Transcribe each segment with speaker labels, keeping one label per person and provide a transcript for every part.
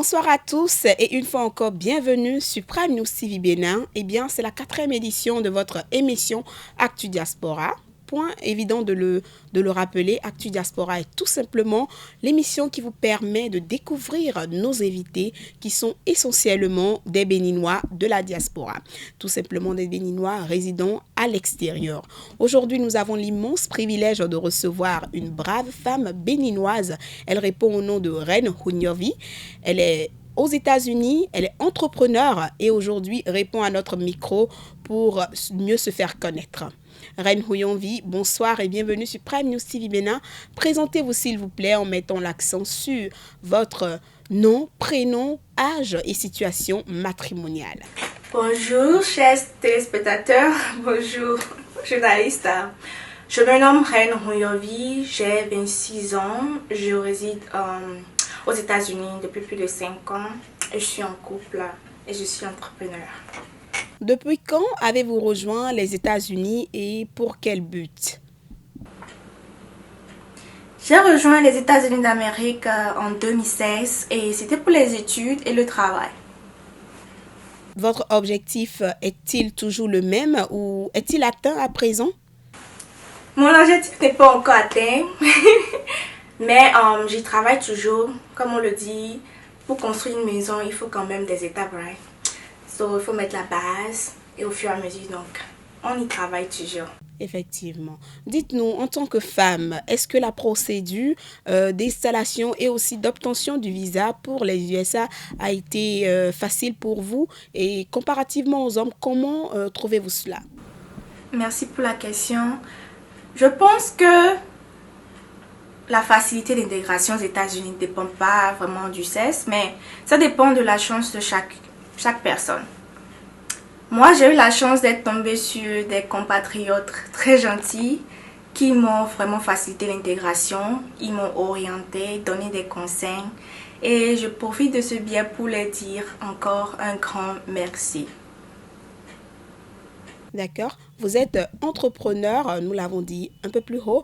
Speaker 1: Bonsoir à tous et une fois encore bienvenue sur Prime News TV Bénin. C'est la 4e édition de votre émission Actu Diaspora. Point évident de le rappeler, Actu Diaspora est tout simplement l'émission qui vous permet de découvrir nos invités qui sont essentiellement des Béninois de la diaspora. Tout simplement des Béninois résidant à l'extérieur. Aujourd'hui, nous avons l'immense privilège de recevoir une brave femme béninoise. Elle répond au nom de Reine Hunyovi. Elle est aux États-Unis, elle est entrepreneure et aujourd'hui répond à notre micro pour mieux se faire connaître. Reine Hunyovi, bonsoir et bienvenue sur Prime News TV Bénin. Présentez-vous s'il vous plaît en mettant l'accent sur votre nom, prénom, âge et situation matrimoniale.
Speaker 2: Bonjour chers téléspectateurs, bonjour journalistes. Je me nomme Reine Hunyovi, j'ai 26 ans, je réside aux États-Unis depuis plus de 5 ans. Je suis en couple et je suis entrepreneur.
Speaker 1: Depuis quand avez-vous rejoint les États-Unis et pour quel but?
Speaker 2: J'ai rejoint les États-Unis d'Amérique en 2016 et c'était pour les études et le travail.
Speaker 1: Votre objectif est-il toujours le même ou est-il atteint à présent?
Speaker 2: Mon objectif n'est pas encore atteint, mais j'y travaille toujours. Comme on le dit, pour construire une maison, il faut quand même des étapes, right? So, il faut mettre la base et au fur et à mesure, donc, on y travaille toujours.
Speaker 1: Effectivement. Dites-nous, en tant que femme, est-ce que la procédure d'installation et aussi d'obtention du visa pour les USA a été facile pour vous? Et comparativement aux hommes, comment trouvez-vous cela?
Speaker 2: Merci pour la question. Je pense que la facilité d'intégration aux États-Unis ne dépend pas vraiment du sexe, mais ça dépend de la chance de chaque personne. Moi, j'ai eu la chance d'être tombée sur des compatriotes très gentils qui m'ont vraiment facilité l'intégration. Ils m'ont orientée, donné des conseils et je profite de ce bien pour leur dire encore un grand merci.
Speaker 1: D'accord. Vous êtes entrepreneur, nous l'avons dit un peu plus haut.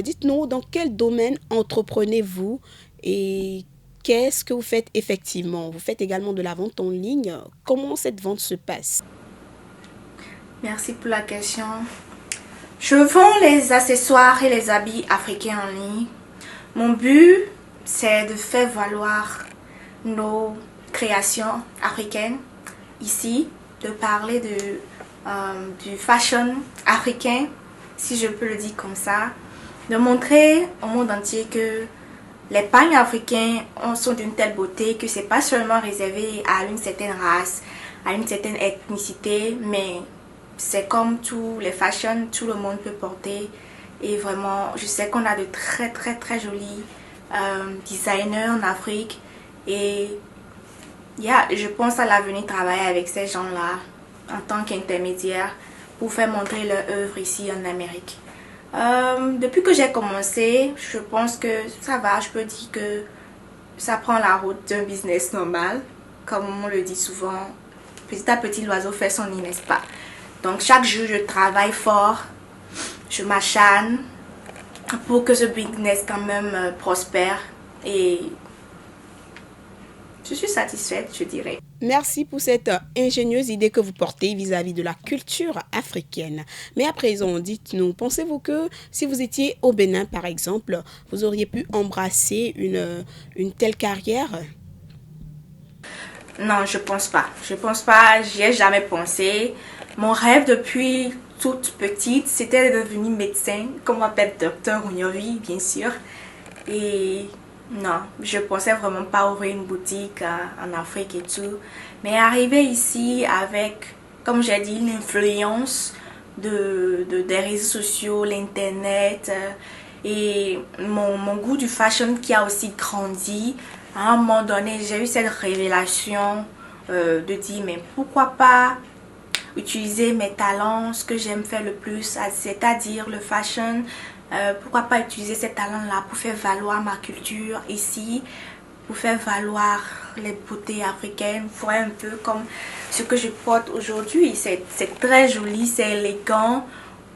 Speaker 1: Dites-nous, dans quel domaine entreprenez-vous et qu'est-ce que vous faites effectivement? Vous faites également de la vente en ligne. Comment cette vente se passe?
Speaker 2: Merci pour la question. Je vends les accessoires et les habits africains en ligne. Mon but, c'est de faire valoir nos créations africaines ici, de parler du fashion africain, si je peux le dire comme ça, de montrer au monde entier que les pagnes africains sont d'une telle beauté que c'est pas seulement réservé à une certaine race, à une certaine ethnicité, mais c'est comme tous les fashions, tout le monde peut porter. Et vraiment, je sais qu'on a de très très très jolis designers en Afrique. Et je pense à l'avenir travailler avec ces gens-là en tant qu'intermédiaire pour faire montrer leur œuvre ici en Amérique. Depuis que j'ai commencé, je pense que ça va, je peux dire que ça prend la route d'un business normal. Comme on le dit souvent, petit à petit l'oiseau fait son nid, n'est-ce pas? Donc chaque jour je travaille fort, je m'acharne pour que ce business quand même prospère et je suis satisfaite, je dirais.
Speaker 1: Merci pour cette ingénieuse idée que vous portez vis-à-vis de la culture africaine. Mais à présent, dites-nous, pensez-vous que si vous étiez au Bénin, par exemple, vous auriez pu embrasser une telle carrière?
Speaker 2: Non, je pense pas. Je pense pas, j'y ai jamais pensé. Mon rêve depuis toute petite, c'était de devenir médecin, comme on m'appelle docteur Hunyovi, bien sûr. Et non, je pensais vraiment pas ouvrir une boutique en Afrique et tout. Mais arriver ici avec, comme j'ai dit, l'influence des réseaux sociaux, l'internet et mon goût du fashion qui a aussi grandi. À un moment donné, j'ai eu cette révélation de dire, mais pourquoi pas utiliser mes talents, ce que j'aime faire le plus, c'est-à-dire le fashion. Pourquoi pas utiliser ces talents-là pour faire valoir ma culture ici, pour faire valoir les beautés africaines, pour un peu comme ce que je porte aujourd'hui. C'est très joli, c'est élégant.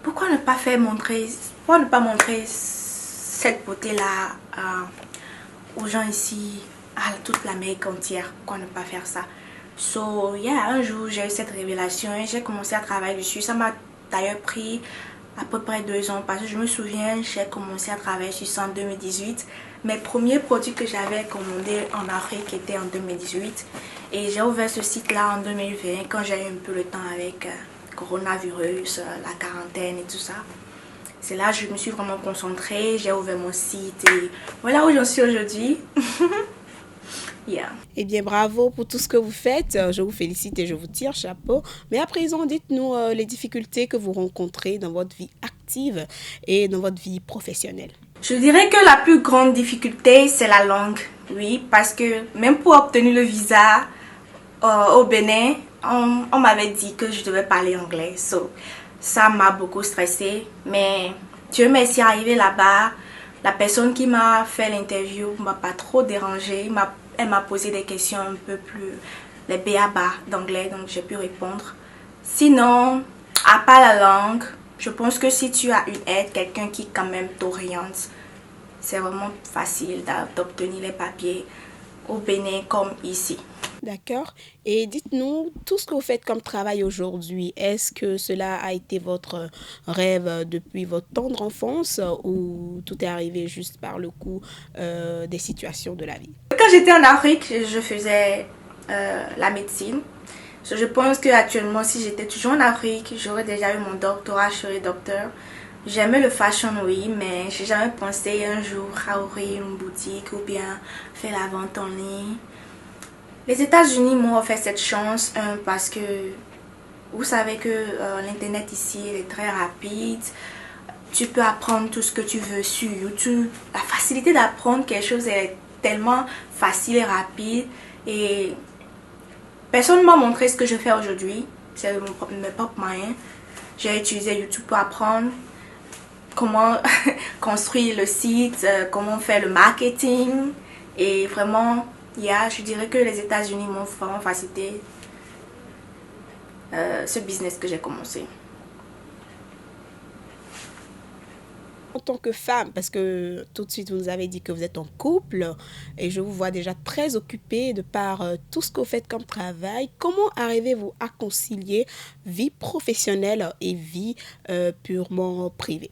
Speaker 2: Pourquoi ne pas montrer cette beauté-là aux gens ici à toute l'Amérique entière. Pourquoi ne pas faire ça? So, yeah, un jour, j'ai eu cette révélation et j'ai commencé à travailler dessus. Ça m'a d'ailleurs pris à peu près 2 ans parce que je me souviens, j'ai commencé à travailler sur ça en 2018. Mes premiers produits que j'avais commandés en Afrique étaient en 2018 et j'ai ouvert ce site-là en 2020 quand j'ai eu un peu le temps avec coronavirus, la quarantaine et tout ça. C'est là que je me suis vraiment concentrée, j'ai ouvert mon site et voilà où j'en suis aujourd'hui. Yeah.
Speaker 1: Eh bien, bravo pour tout ce que vous faites. Je vous félicite et je vous tire chapeau. Mais à présent, dites-nous les difficultés que vous rencontrez dans votre vie active et dans votre vie professionnelle.
Speaker 2: Je dirais que la plus grande difficulté, c'est la langue. Oui, parce que même pour obtenir le visa au Bénin, on m'avait dit que je devais parler anglais. So, ça m'a beaucoup stressée. Mais Dieu merci, arrivé là-bas, la personne qui m'a fait l'interview ne m'a pas trop dérangée. Elle m'a posé des questions un peu plus, les b.a.-ba d'anglais, donc j'ai pu répondre. Sinon, à part la langue, je pense que si tu as une aide, quelqu'un qui quand même t'oriente, c'est vraiment facile d'obtenir les papiers au Bénin comme ici.
Speaker 1: D'accord. Et dites-nous tout ce que vous faites comme travail aujourd'hui. Est-ce que cela a été votre rêve depuis votre tendre enfance ou tout est arrivé juste par le coup des situations de la vie?
Speaker 2: Quand j'étais en Afrique, je faisais la médecine. Je pense qu'actuellement, si j'étais toujours en Afrique, j'aurais déjà eu mon doctorat, je serais docteur. J'aimais le fashion, oui, mais j'ai jamais pensé un jour à ouvrir une boutique ou bien faire la vente en ligne. Les États-Unis m'ont offert cette chance, parce que vous savez que l'internet ici est très rapide. Tu peux apprendre tout ce que tu veux sur YouTube. La facilité d'apprendre quelque chose est tellement facile et rapide. Et personne ne m'a montré ce que je fais aujourd'hui. C'est mes propres moyens. J'ai utilisé YouTube pour apprendre comment construire le site, comment faire le marketing. Et vraiment, je dirais que les États-Unis m'ont vraiment facilité ce business que j'ai commencé.
Speaker 1: En tant que femme, parce que tout de suite vous nous avez dit que vous êtes en couple et je vous vois déjà très occupée de par tout ce que vous faites comme travail, comment arrivez-vous à concilier vie professionnelle et vie purement privée?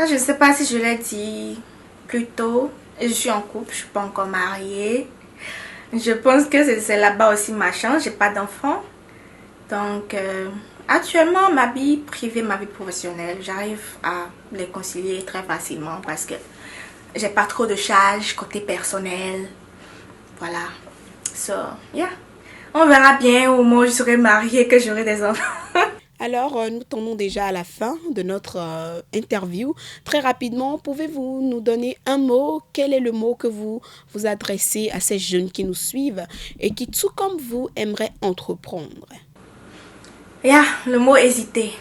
Speaker 2: Je ne sais pas si je l'ai dit plus tôt, je suis en couple, je ne suis pas encore mariée. Je pense que c'est là-bas aussi ma chance, j'ai pas d'enfant. Donc actuellement, ma vie privée, ma vie professionnelle, j'arrive à les concilier très facilement parce que j'ai pas trop de charges côté personnel. Voilà. So, yeah. On verra bien au moment où je serai mariée que j'aurai des enfants.
Speaker 1: Alors, nous tendons déjà à la fin de notre interview. Très rapidement, pouvez-vous nous donner un mot? Quel est le mot que vous vous adressez à ces jeunes qui nous suivent et qui, tout comme vous, aimeraient entreprendre?
Speaker 2: Le mot hésiter.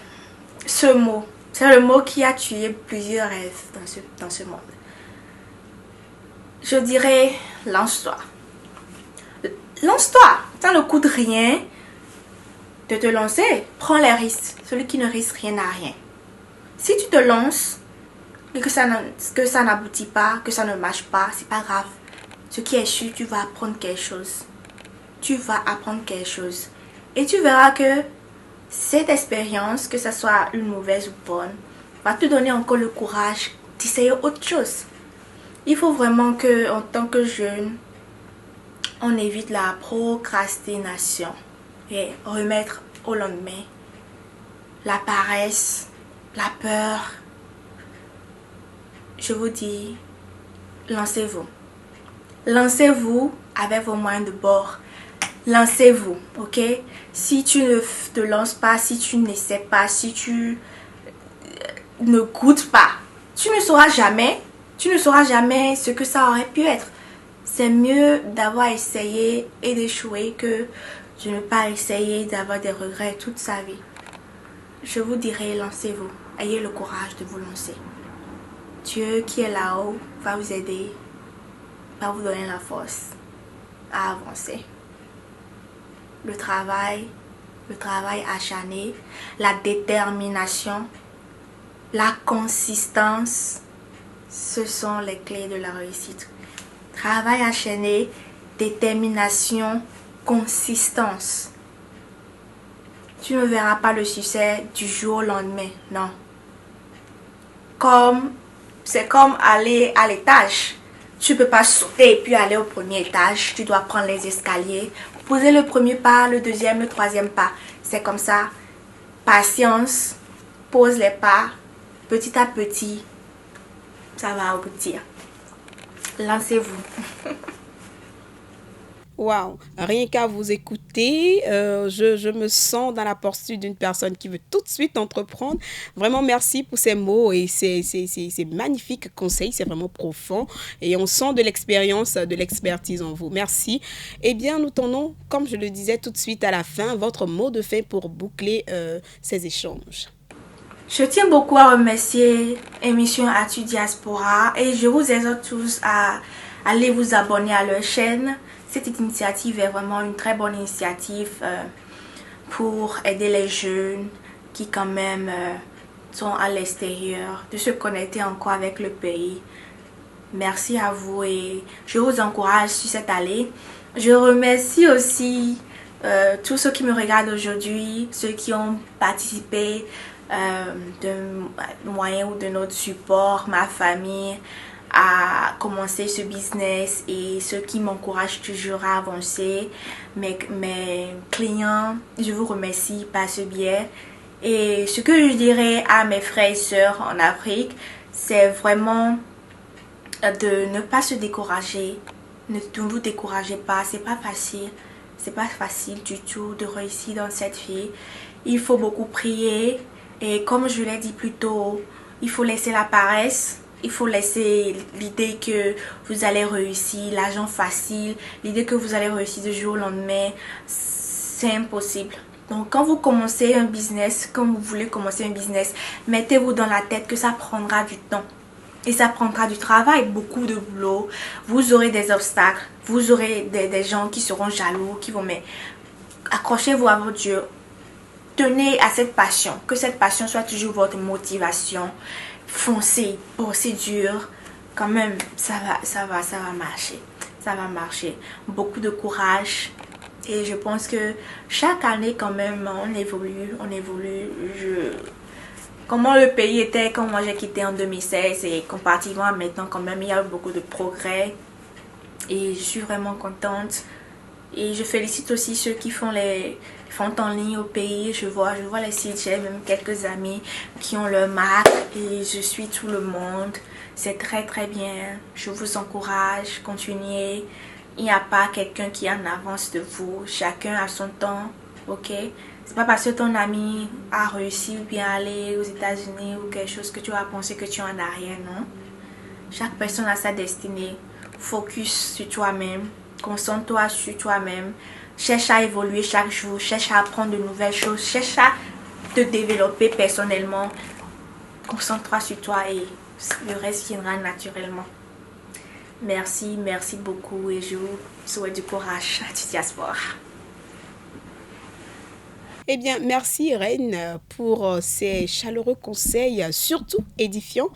Speaker 2: Ce mot, c'est le mot qui a tué plusieurs rêves dans ce monde. Je dirais, lance-toi. Lance-toi. Ça ne coûte rien de te lancer. Prends les risques. Celui qui ne risque rien n'a rien. Si tu te lances et que ça n'aboutit pas, que ça ne marche pas, c'est pas grave. Ce qui est sûr, tu vas apprendre quelque chose. Tu vas apprendre quelque chose. Et tu verras que cette expérience, que ce soit une mauvaise ou bonne, va te donner encore le courage d'essayer autre chose. Il faut vraiment que, en tant que jeune, on évite la procrastination et remettre au lendemain la paresse, la peur. Je vous dis, lancez-vous. Lancez-vous avec vos moyens de bord. Lancez-vous, ok? Si tu ne te lances pas, si tu n'essaies pas, si tu ne goûtes pas, tu ne sauras jamais ce que ça aurait pu être. C'est mieux d'avoir essayé et d'échouer que de ne pas essayer, d'avoir des regrets toute sa vie. Je vous dirais, lancez-vous. Ayez le courage de vous lancer. Dieu qui est là-haut va vous aider, va vous donner la force à avancer. Le travail acharné, la détermination, la consistance, ce sont les clés de la réussite. travail acharné, détermination, consistance. Tu ne verras pas le succès du jour au lendemain, non. C'est comme aller à l'étage. Tu ne peux pas sauter et puis aller au premier étage. Tu dois prendre les escaliers, poser le premier pas, le deuxième, le troisième pas. C'est comme ça. Patience, pose les pas, petit à petit, ça va aboutir. Lancez-vous.
Speaker 1: Waouh, rien qu'à vous écouter, je me sens dans la posture d'une personne qui veut tout de suite entreprendre. Vraiment, merci pour ces mots et ces magnifiques conseils. C'est vraiment profond et on sent de l'expérience, de l'expertise en vous. Merci. Eh bien, nous tournons, comme je le disais tout de suite à la fin, votre mot de fin pour boucler ces échanges.
Speaker 2: Je tiens beaucoup à remercier l'émission Actu Diaspora et je vous exhorte tous à aller vous abonner à leur chaîne. Cette initiative est vraiment une très bonne initiative pour aider les jeunes qui quand même sont à l'extérieur, de se connecter encore avec le pays. Merci à vous et je vous encourage sur cette allée. Je remercie aussi tous ceux qui me regardent aujourd'hui, ceux qui ont participé de moyen ou de notre support, ma famille, à commencer ce business et ceux qui m'encouragent toujours à avancer, mes clients, je vous remercie par ce biais. Et ce que je dirais à mes frères et sœurs en Afrique, c'est vraiment de ne pas se décourager. Ne vous découragez pas, c'est pas facile. C'est pas facile du tout de réussir dans cette vie. Il faut beaucoup prier et comme je l'ai dit plus tôt, il faut laisser la paresse. Il faut laisser l'idée que vous allez réussir, l'argent facile, l'idée que vous allez réussir du jour au lendemain, c'est impossible. Donc quand vous commencez un business, quand vous voulez commencer un business, mettez-vous dans la tête que ça prendra du temps. Et ça prendra du travail, beaucoup de boulot. Vous aurez des obstacles, vous aurez des gens qui seront jaloux, qui vont... Mais accrochez-vous à votre Dieu. Tenez à cette passion, que cette passion soit toujours votre motivation. Foncez, bossez dur, quand même, ça va marcher. Ça va marcher. Beaucoup de courage. Et je pense que chaque année, quand même, on évolue. Comment le pays était quand moi j'ai quitté en 2016 et comparativement à maintenant, quand même, il y a eu beaucoup de progrès. Et je suis vraiment contente. Et je félicite aussi ceux qui font les ventes en ligne au pays. Je vois les sites, j'ai même quelques amis qui ont leur marque et je suis tout le monde. C'est très très bien. Je vous encourage, continuez. Il n'y a pas quelqu'un qui est en avance de vous. Chacun a son temps, ok? C'est pas parce que ton ami a réussi ou bien aller aux États-Unis ou quelque chose que tu vas penser que tu es en arrière, non? Chaque personne a sa destinée. Focus sur toi-même. Concentre-toi sur toi-même. Cherche à évoluer chaque jour. Cherche à apprendre de nouvelles choses. Cherche à te développer personnellement. Concentre-toi sur toi et le reste viendra naturellement. Merci beaucoup et je vous souhaite du courage à Actu Diaspora.
Speaker 1: Eh bien, merci Reine pour ces chaleureux conseils, surtout édifiants.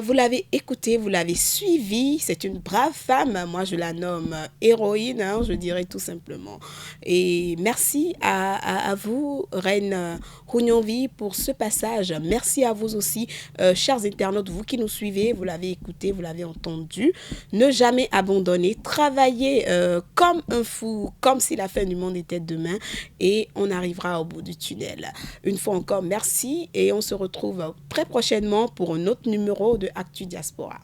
Speaker 1: Vous l'avez écouté, vous l'avez suivi. C'est une brave femme. Moi, je la nomme héroïne, hein, je dirais tout simplement. Et merci à vous, Reine Hunyonvi, pour ce passage. Merci à vous aussi, chers internautes, vous qui nous suivez. Vous l'avez écouté, vous l'avez entendu. Ne jamais abandonner. Travailler comme un fou, comme si la fin du monde était demain. Et on arrivera au bout du tunnel. Une fois encore, merci. Et on se retrouve très prochainement pour un autre numéro de Actu Diaspora.